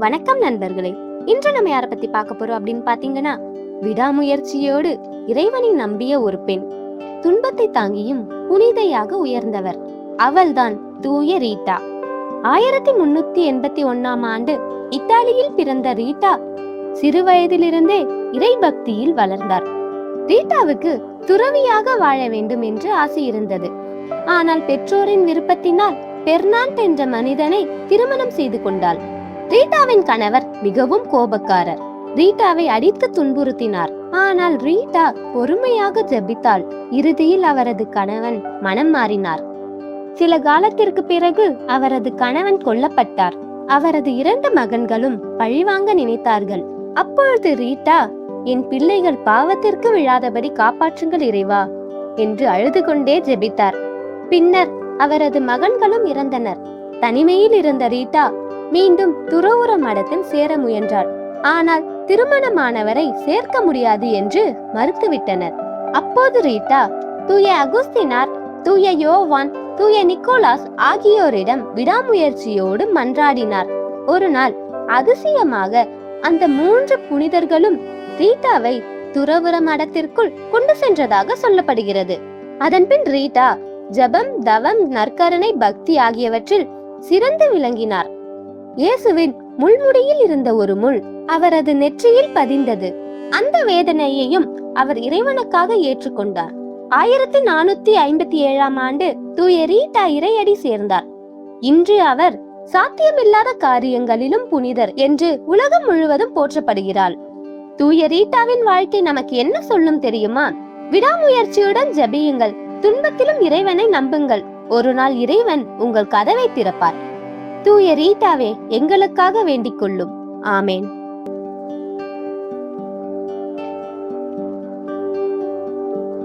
வணக்கம் நண்பர்களே. இன்று நம்ம யார பத்தி பார்க்க போறோம் அப்படின்னு பாத்தீங்கன்னா, விடாமுயற்சியோடு இறைவனை நம்பிய ஒரு பெண், துன்பத்தை தாங்கியும் புனிதையாக உயர்ந்தவர். அவள்தான் தூய ரீட்டா. 1381ஆம் ஆண்டு இத்தாலியில் பிறந்த ரீட்டா சிறு வயதிலிருந்தே இறை பக்தியில் வளர்ந்தார். ரீட்டாவுக்கு துறவியாக வாழ வேண்டும் என்று ஆசை இருந்தது. ஆனால் பெற்றோரின் விருப்பத்தினால் பெர்னாண்ட் என்ற மனிதனை திருமணம் செய்து கொண்டாள். ரீட்டாவின் கணவர் மிகவும் கோபக்காரர். ரீட்டாவை அடித்து துன்புறுத்தினார். ஆனால் ரீட்டா பொறுமையாக ஜெபித்தாள். இறுதியில் அவரது கணவன் மனம் மாறினார். சில காலத்திற்கு பிறகு அவரது கணவன் கொல்லப்பட்டார். அவரது 2 மகன்களும் பழிவாங்க நினைத்தார்கள். அப்பொழுது ரீட்டா, என் பிள்ளைகள் பாவத்திற்கு விழாதபடி காப்பாற்றுங்கள் இறைவா என்று அழுது கொண்டே ஜெபித்தார். பின்னர் அவரது மகன்களும் இறந்தனர். தனிமையில் இருந்த ரீட்டா மீண்டும் துறவுற மடத்தில் சேர முயன்றார். ஆனால் திருமணமானவரை சேர்க்க முடியாது என்று மறுத்துவிட்டனர். அப்போது ரீட்டா தூய அகுஸ்தினார், தூய யோவான், தூய நிக்கோலாஸ் ஆகியோரிடம் விடாமுயற்சியோடு மன்றாடினார். ஒரு நாள் அதிசயமாக அந்த 3 புனிதர்களும் ரீட்டாவை துறவுற மடத்திற்குள் கொண்டு சென்றதாக சொல்லப்படுகிறது. அதன்பின் ரீட்டா ஜபம், தவம், நற்கருணை, பக்தி ஆகியவற்றில் சிறந்து விளங்கினார். இயேசுவின் முள்முடியில் இருந்த ஒரு முள் அவரது நெற்றியில் பதிந்தது. அந்த வேதனையையும் அவர் இறைவனுக்காக ஏற்றுக்கொண்டார். 1457ஆம் ஆண்டு தூய ரீட்டா இறையடி சேர்ந்தார். இன்று அவர் சாத்தியமில்லாத காரியங்களிலும் புனிதர் என்று உலகம் முழுவதும் போற்றப்படுகிறாள். தூய ரீட்டாவின் வாழ்க்கை நமக்கு என்ன சொல்லும் தெரியுமா? விடாமுயற்சியுடன் ஜெபியுங்கள், துன்பத்திலும் இறைவனை நம்புங்கள். ஒரு நாள் இறைவன் உங்கள் கதவை திறப்பார். தூய ரீட்டாவே, எங்களுக்காக வேண்டிக் கொள்ளும். ஆமேன்.